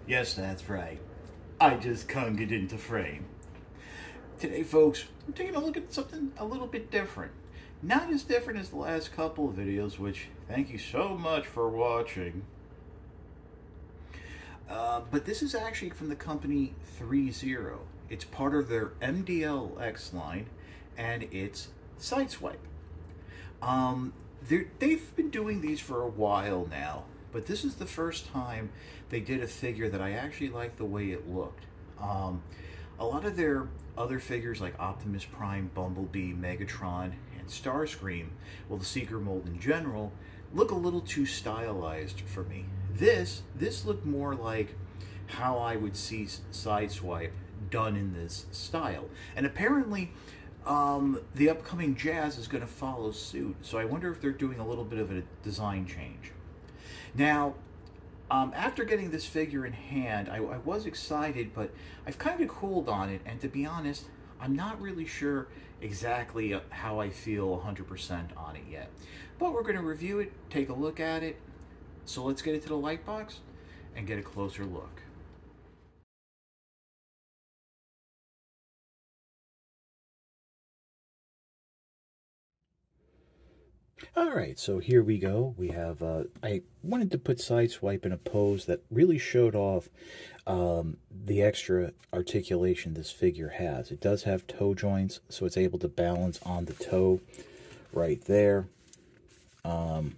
Yes, that's right. I just coned it into frame. Today, folks, we're taking a look at something a little bit different. Not as different as the last couple of videos, which thank you so much for watching. But this is actually from the company ThreeZero. It's part of their MDLX line, and it's Sideswipe. They've been doing these for a while now, but this is the first time they did a figure that I actually like the way it looked. A lot of their other figures like Optimus Prime, Bumblebee, Megatron, and Starscream, well, the Seeker mold in general, look a little too stylized for me. This looked more like how I would see Sideswipe done in this style. And apparently, the upcoming Jazz is going to follow suit, so I wonder if they're doing a little bit of a design change. Now, after getting this figure in hand, I was excited, but I've kind of cooled on it, and to be honest, I'm not really sure exactly how I feel 100% on it yet. But we're going to review it, take a look at it, so let's get into the light box and get a closer look. Alright, so here we go. We have, I wanted to put Sideswipe in a pose that really showed off the extra articulation this figure has. It does have toe joints, so it's able to balance on the toe right there. And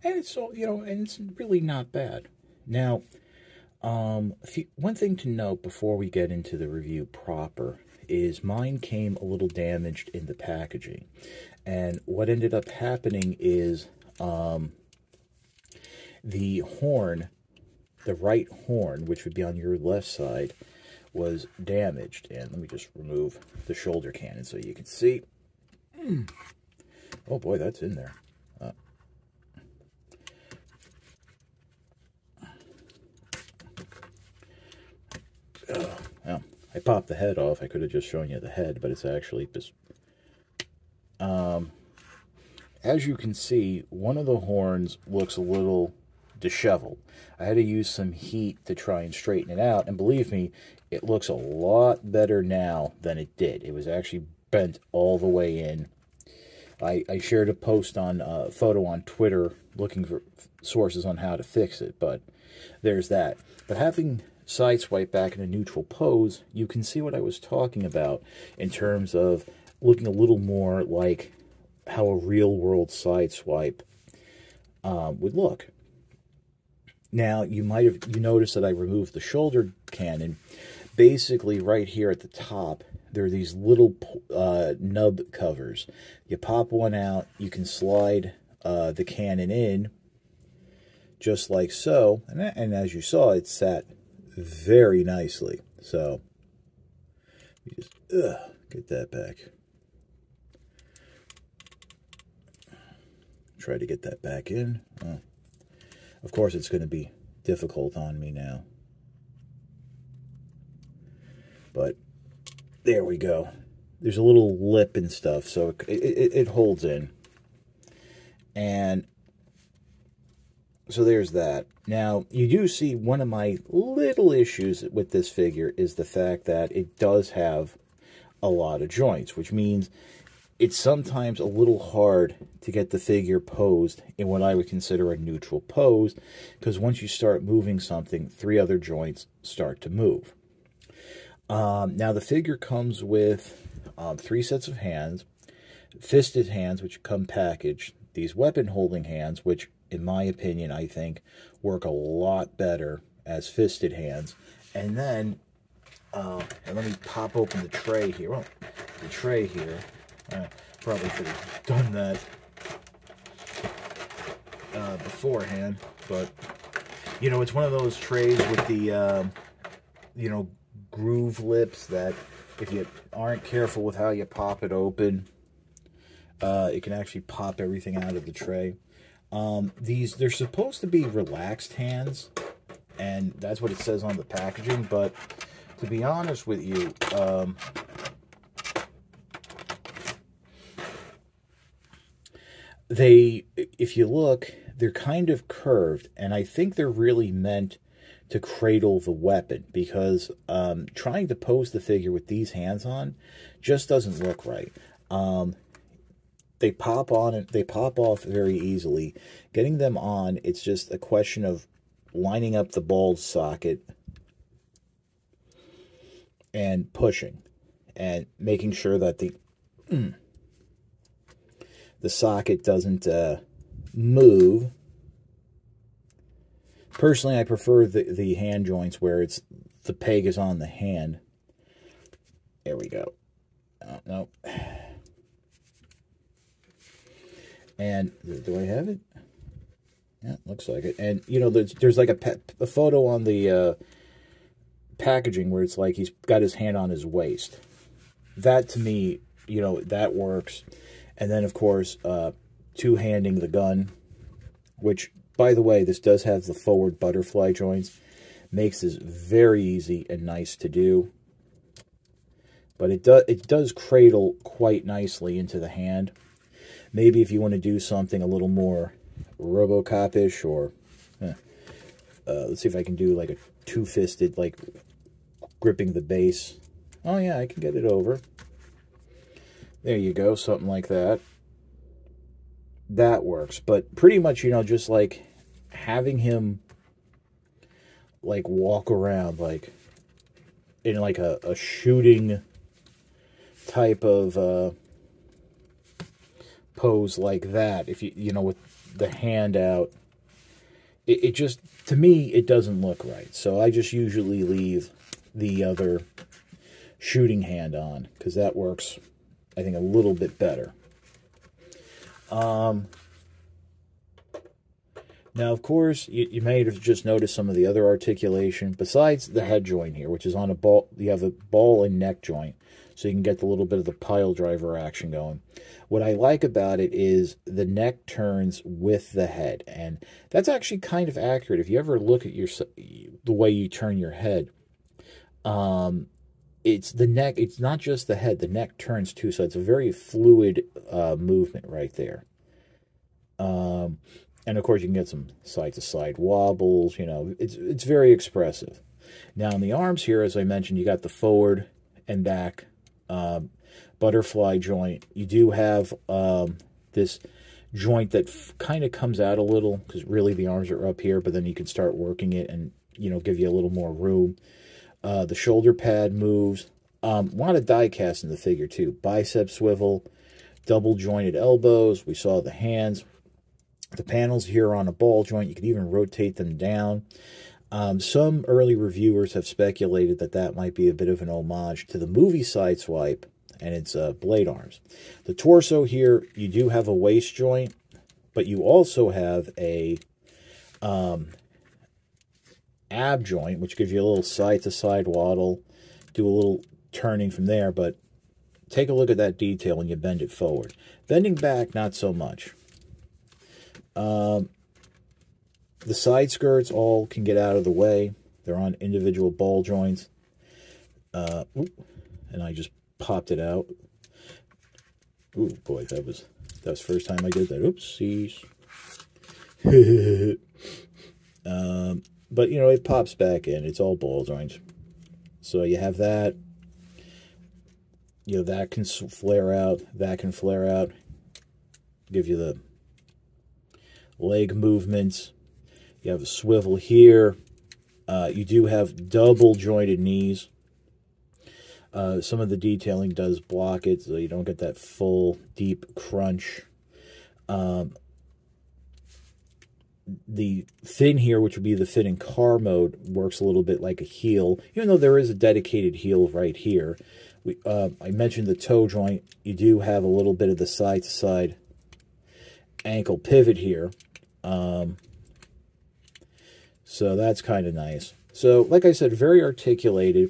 it's, and it's really not bad. Now, one thing to note before we get into the review proper is mine came a little damaged in the packaging. And what ended up happening is the horn, the right horn, which would be on your left side, was damaged. And let me just remove the shoulder cannon so you can see. Oh boy, that's in there. Well, I popped the head off. I could have just shown you the head, but it's actually just... as you can see, one of the horns looks a little disheveled. I had to use some heat to try and straighten it out, and believe me, it looks a lot better now than it did. It was actually bent all the way in. I shared a post on photo on Twitter looking for sources on how to fix it, but there's that. But having Sideswipe back in a neutral pose, you can see what I was talking about in terms of looking a little more like how a real-world Sideswipe would look. Now, you noticed that I removed the shoulder cannon. Basically, right here at the top, there are these little nub covers. You pop one out, you can slide the cannon in, just like so, and as you saw, it sat very nicely. So, you just get that back. Try to get that back in. Oh. Of course, it's going to be difficult on me now. But there we go. There's a little lip and stuff, so it holds in. And so there's that. Now, you do see one of my little issues with this figure is the fact that it does have a lot of joints, which means it's sometimes a little hard to get the figure posed in what I would consider a neutral pose, because once you start moving something, 3 other joints start to move. Now, the figure comes with 3 sets of hands, fisted hands, which come packaged, these weapon-holding hands, which, in my opinion, I think, work a lot better as fisted hands. And then, and let me pop open the tray here. Well, the tray here. Probably should have done that beforehand, but it's one of those trays with the groove lips that if you aren't careful with how you pop it open, it can actually pop everything out of the tray. They're supposed to be relaxed hands, and that's what it says on the packaging, but to be honest with you, if you look, they're kind of curved, and I think they're really meant to cradle the weapon, because trying to pose the figure with these hands on just doesn't look right. They pop on and they pop off very easily. Getting them on, it's just a question of lining up the bulge socket and pushing and making sure that the socket doesn't move. Personally, I prefer the hand joints where the peg is on the hand. There we go. Oh, no. And do I have it? Yeah, looks like it. And, you know, there's like a photo on the packaging where it's like he's got his hand on his waist. That, to me, you know, that works. And then, of course, two-handing the gun, which, by the way, this does have the forward butterfly joints. Makes this very easy and nice to do. But it does cradle quite nicely into the hand. Maybe if you want to do something a little more RoboCop-ish, or let's see if I can do like a two-fisted, like gripping the base. Oh yeah, I can get it over. There you go, something like that. That works. But pretty much, you know, just like having him like walk around like in like a shooting type of pose like that, if you know, with the hand out, it just, to me, it doesn't look right. So I just usually leave the other shooting hand on, because that works, I think, a little bit better. Now, of course, you may have just noticed some of the other articulation, besides the head joint here, which is on a ball. You have a ball and neck joint, so you can get a little bit of the pile driver action going. What I like about it is the neck turns with the head, and that's actually kind of accurate. If you ever look at the way you turn your head, it's the neck. It's not just the head. The neck turns too, so it's a very fluid movement right there. And of course, you can get some side-to-side wobbles. You know, it's very expressive. Now, on the arms here, as I mentioned, you got the forward and back butterfly joint. You do have this joint that kind of comes out a little, because really the arms are up here, but then you can start working it and, you know, give you a little more room. The shoulder pad moves. A lot of die cast in the figure, too. Bicep swivel, double jointed elbows. We saw the hands. The panels here are on a ball joint. You can even rotate them down. Some early reviewers have speculated that that might be a bit of an homage to the movie Sideswipe and its blade arms. The torso here, you do have a waist joint, but you also have a ab joint, which gives you a little side-to-side waddle, do a little turning from there, but take a look at that detail when you bend it forward. Bending back, not so much. The side skirts all can get out of the way. They're on individual ball joints. And I just popped it out. Ooh, boy, that was the first time I did that. Oopsies. But, you know, it pops back in. It's all ball joints. So you have that. You know, that can flare out. That can flare out. Give you the leg movements. You have a swivel here. You do have double jointed knees. Some of the detailing does block it, so you don't get that full deep crunch. The fin here, which would be the fit in car mode, works a little bit like a heel, even though there is a dedicated heel right here. I mentioned the toe joint. You do have a little bit of the side-to-side ankle pivot here. So that's kind of nice. So, like I said, very articulated.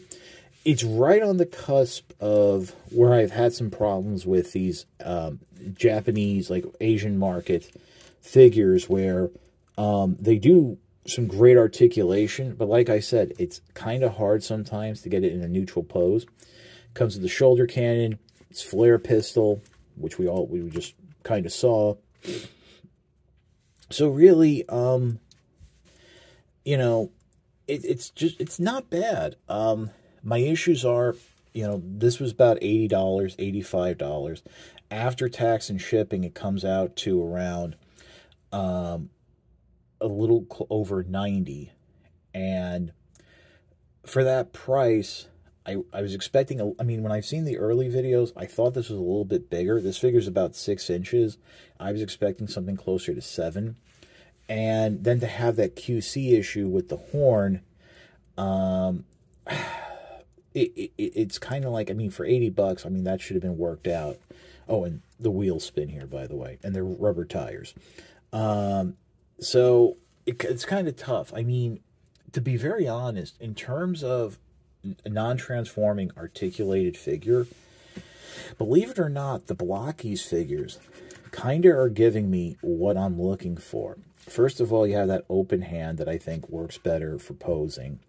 It's right on the cusp of where I've had some problems with these Japanese, like Asian market figures, where they do some great articulation, but like I said, it's kind of hard sometimes to get it in a neutral pose. Comes with the shoulder cannon, it's flare pistol, which we just kind of saw. So really, you know, it's not bad. My issues are, this was about $80, $85. After tax and shipping, it comes out to around a little over 90. And for that price, I was expecting, I mean, when I've seen the early videos, I thought this was a little bit bigger. This figure's about 6 inches. I was expecting something closer to 7. And then to have that QC issue with the horn, it's kind of like, I mean, for $80, I mean, that should have been worked out. Oh, and the wheels spin here, by the way, and they're rubber tires. So it's kind of tough. I mean, to be very honest, in terms of a non-transforming articulated figure, believe it or not, the Blockies figures kind of are giving me what I'm looking for. First of all, you have that open hand that I think works better for posing.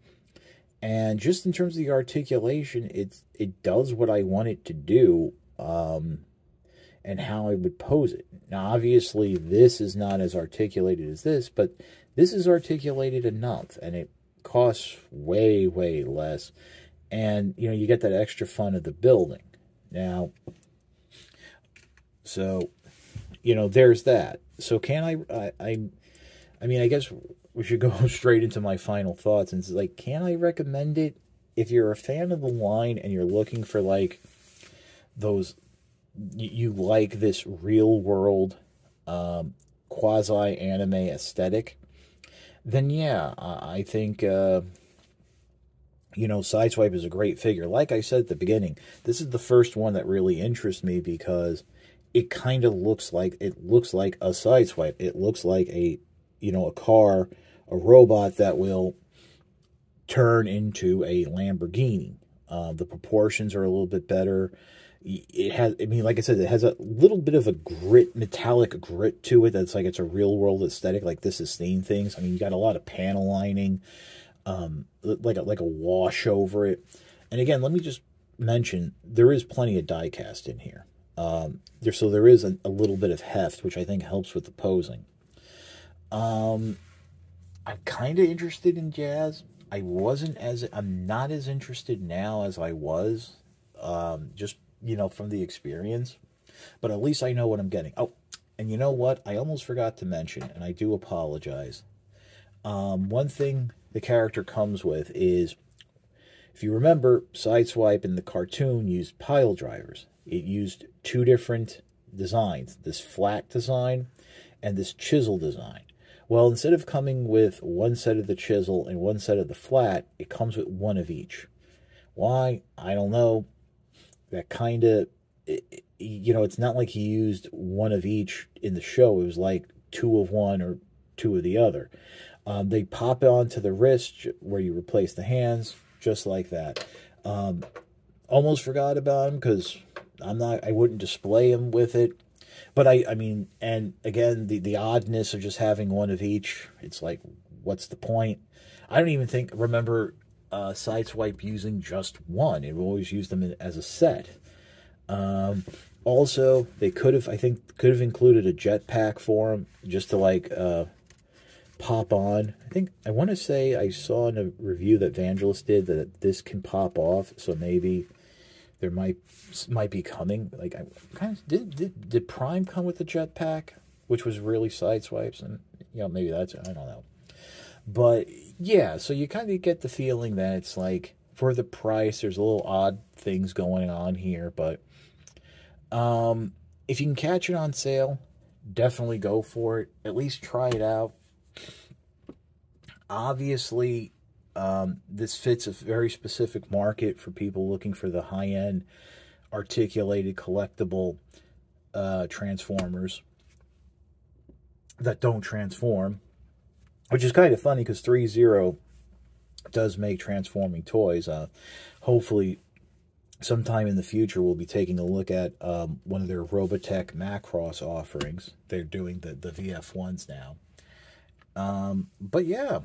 And just in terms of the articulation, it does what I want it to do, and how I would pose it. Now, obviously, this is not as articulated as this, but this is articulated enough, and it costs way, way less. And, you get that extra fun of the building. Now, so, there's that. So can I mean, I guess we should go straight into my final thoughts. And it's like, can I recommend it? If you're a fan of the line and you're looking for, like, those, you like this real world, quasi-anime aesthetic, then yeah, I think, Sideswipe is a great figure. Like I said at the beginning, this is the first one that really interests me because it kind of looks like, a Sideswipe. It looks like a car, a robot that will turn into a Lamborghini. The proportions are a little bit better. It has, I mean, like I said, it has a little bit of a metallic grit to it. That's like, it's a real world aesthetic. Like, this is seeing things. I mean, you got a lot of panel lining, like a wash over it. And again, let me just mention, there is plenty of die cast in here. So there is a little bit of heft, which I think helps with the posing. I'm kind of interested in Jazz. I'm not as interested now as I was, just, from the experience, but at least I know what I'm getting. Oh, and you know what? I almost forgot to mention, and I do apologize. One thing the character comes with is, if you remember, Sideswipe in the cartoon used pile drivers. It used 2 different designs, this flat design and this chisel design. Well, instead of coming with 1 set of the chisel and 1 set of the flat, it comes with 1 of each. Why? I don't know. That kind of, it's not like he used 1 of each in the show. It was like 2 of one or 2 of the other. They pop onto the wrist where you replace the hands, just like that. Almost forgot about him because I wouldn't display him with it. But I mean, and again, the oddness of just having 1 of each, it's like, what's the point? I don't even remember Sideswipe using just 1. It always used them as a set. Also, they could have included a jetpack for him, just to, like, pop on. I want to say I saw in a review that Vangelis did that this can pop off, so maybe there might be coming. Like, I kind of did Prime come with the jetpack, which was really Sideswipes, and maybe that's, I don't know. But yeah, so you kind of get the feeling that it's like, for the price, there's a little odd things going on here, but if you can catch it on sale, definitely go for it. At least try it out. Obviously, this fits a very specific market for people looking for the high-end, articulated, collectible Transformers that don't transform, which is kind of funny because ThreeZero does make transforming toys. Hopefully, sometime in the future, we'll be taking a look at one of their Robotech Macross offerings. They're doing the VF1s now. But yeah,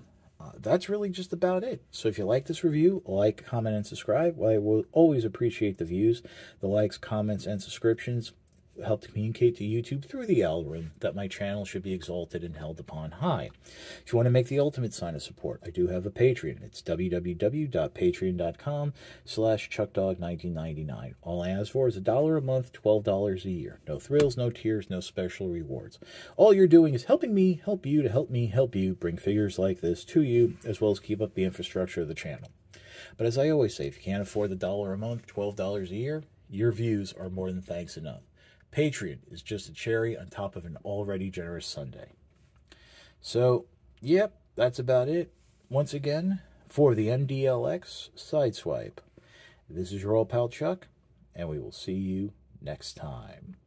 that's really just about it. So if you like this review, like, comment, and subscribe. Well, I will always appreciate the views, the likes, comments, and subscriptions. help to communicate to YouTube through the algorithm that my channel should be exalted and held upon high. If you want to make the ultimate sign of support, I do have a Patreon. It's www.patreon.com/ChuckDog1999. All I ask for is $1 a month, $12 a year. No thrills, no tiers, no special rewards. All you're doing is helping me help you to help me help you bring figures like this to you, as well as keep up the infrastructure of the channel. But as I always say, if you can't afford the $1 a month, $12 a year, your views are more than thanks enough. Patreon is just a cherry on top of an already generous sundae. So, yep, that's about it. Once again, for the MDLX Sideswipe, this is your old pal Chuck, and we will see you next time.